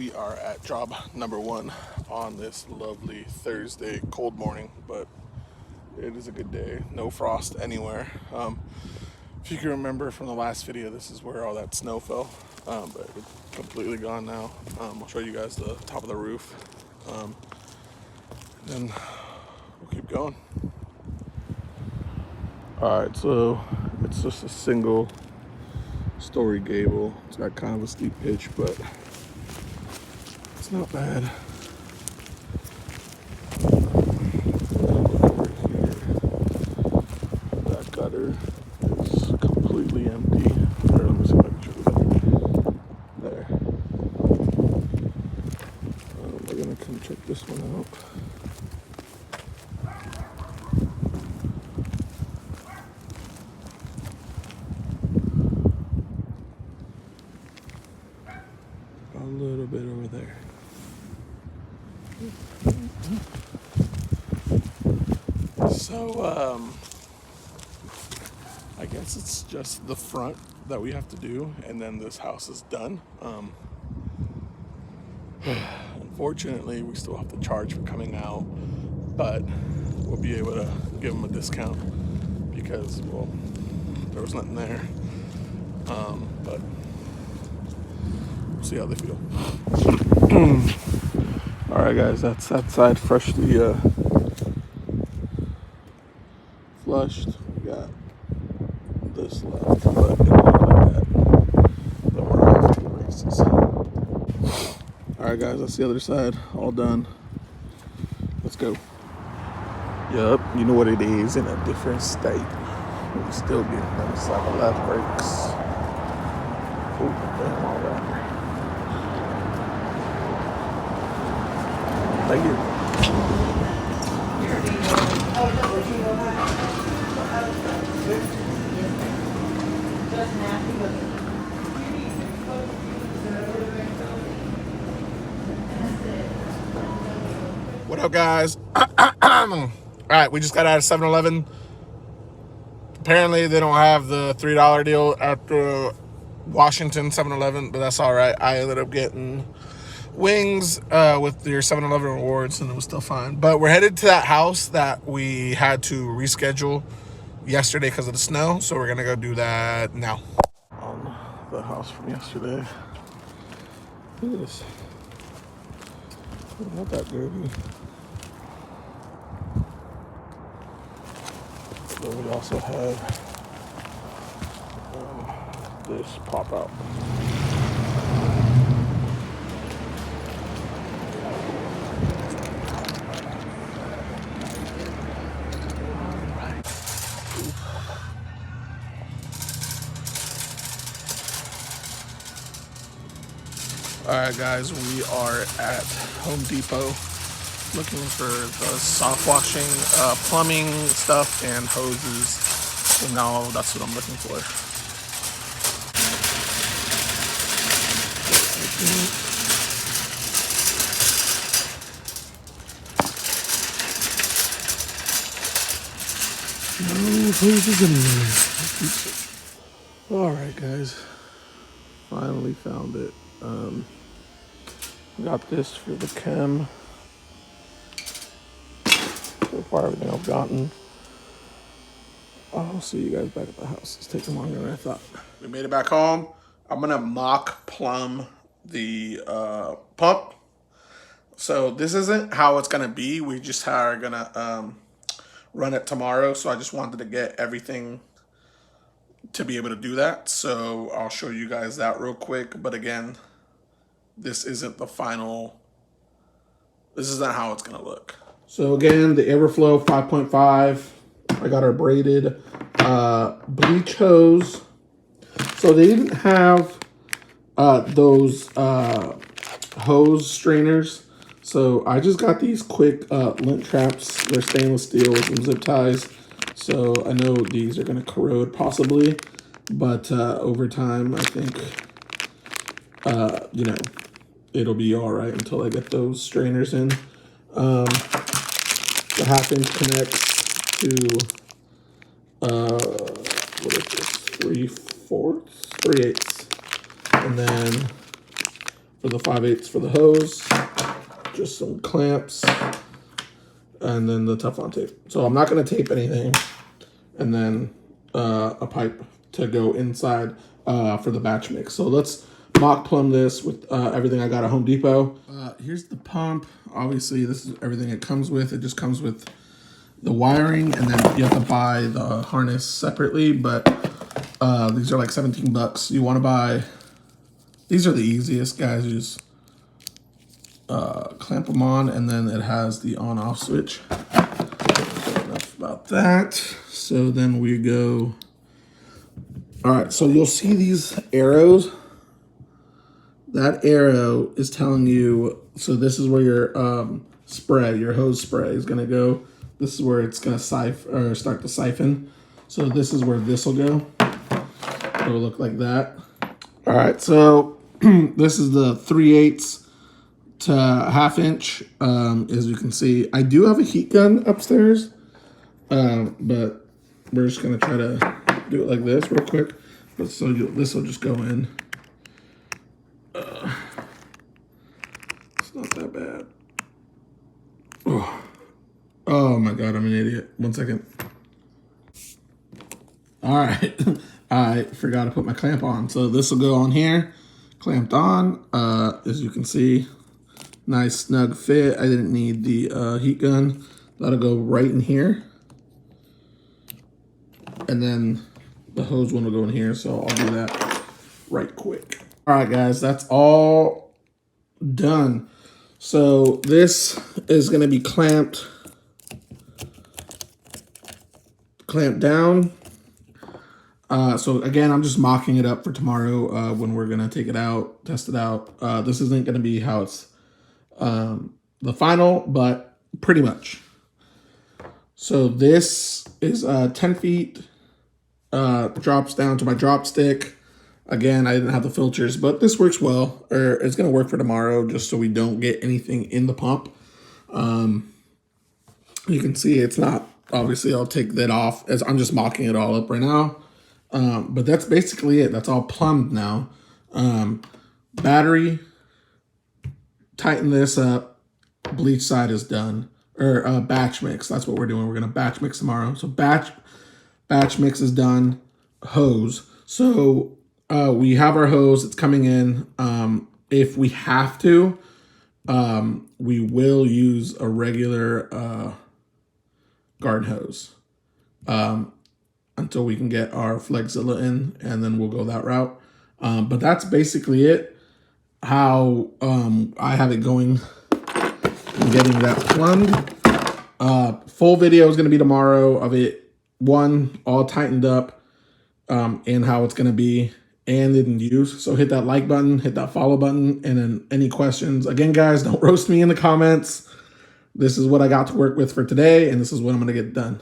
We are at job number 1 on this lovely Thursday cold morning, but it is a good day. No frost anywhere. If you can remember from the last video, this is where all that snow fell, but it's completely gone now. I'll show you guys the top of the roof, and we'll keep going. Alright, so it's just a single story gable. It's got kind of a steep pitch, but it's not bad. That gutter is completely empty. Here, let me see if I can show you that. There. We're gonna come check this one out. A little bit over there. So, I guess it's just the front that we have to do, and then this house is done. Unfortunately, we still have to charge for coming out, but we'll be able to give them a discount because, well, there was nothing there. But we'll see how they feel. All right, guys, that's that side freshly flushed. We got this left, but it looked like that. But we're off to the races. All right, guys, that's the other side, all done. Let's go. Yup, you know what it is, in a different state. We're still getting them cycle left brakes. Oh, damn, all right. Thank you. What up, guys? All right, we just got out of 7-Eleven. Apparently, they don't have the $3 deal at the Washington 7-Eleven, but that's all right. I ended up getting wings with your 7-Eleven rewards, and it was still fine. But we're headed to that house that we had to reschedule yesterday because of the snow, so we're gonna go do that now. On the house from yesterday. Look at this. Not that dirty. Then we also had this pop out. Alright, guys, we are at Home Depot looking for the soft washing plumbing stuff and hoses. So now that's what I'm looking for. No hoses in there. Alright, guys, finally found it. Got this for the chem. So far, everything I've gotten. I'll see you guys back at the house. It's taking longer than I thought. We made it back home. I'm gonna mock plumb the pump. So this isn't how it's gonna be. We just are gonna run it tomorrow. So I just wanted to get everything to be able to do that. So I'll show you guys that real quick. But again, this isn't the final. This isn't how it's gonna look. So again, the Everflow 5.5. I got our braided bleach hose. So they didn't have those hose strainers. So I just got these quick lint traps. They're stainless steel with some zip ties. So I know these are gonna corrode possibly, but over time, I think, you know, it'll be all right until I get those strainers in. The 1/2 inch connects to what is this, 3/4, 3/8, and then for the 5/8 for the hose, just some clamps, and then the Teflon tape. So I'm not going to tape anything, and then a pipe to go inside for the batch mix. So let's mock plumb this with everything I got at Home Depot. Here's the pump. Obviously, this is everything it comes with. It just comes with the wiring, and then you have to buy the harness separately, but these are like 17 bucks. You want to buy, these are the easiest, guys. You just clamp them on, and then it has the on-off switch. Enough about that. So then we go, all right, so you'll see these arrows. That arrow is telling you, so this is where your spray, your hose spray is gonna go. This is where it's gonna start to siphon. So this is where this will go. It'll look like that. All right, so this is the 3/8 to 1/2 inch. As you can see, I do have a heat gun upstairs, but we're just gonna try to do it like this real quick. But so this will just go in. It's not that bad. Oh my God, I'm an idiot. 1 second. All right, I forgot to put my clamp on. So this will go on here, clamped on. As you can see, nice snug fit. I didn't need the heat gun. That'll go right in here. And then the hose one will go in here, so I'll do that right quick. All right, guys, that's all done. So this is gonna be clamped down. So again, I'm just mocking it up for tomorrow when we're gonna take it out, test it out. This isn't gonna be how it's the final, but pretty much. So this is 10 feet, drops down to my drop stick. Again, I didn't have the filters, but this works well, or it's gonna work for tomorrow, just so we don't get anything in the pump. You can see it's not, obviously I'll take that off as I'm just mocking it all up right now. But that's basically it. That's all plumbed now. Battery, tighten this up. Bleach side is done. Or batch mix, that's what we're doing. We're gonna batch mix tomorrow. So batch mix is done. Hose. So we have our hose, it's coming in. If we have to, we will use a regular garden hose until we can get our Flexzilla in, and then we'll go that route. But that's basically it, how I have it going and getting that plumbed. Full video is going to be tomorrow of it, all tightened up, and how it's going to be and in use. So hit that like button, hit that follow button, and then any questions. Again, guys, don't roast me in the comments. This is what I got to work with for today, and this is what I'm going to get done.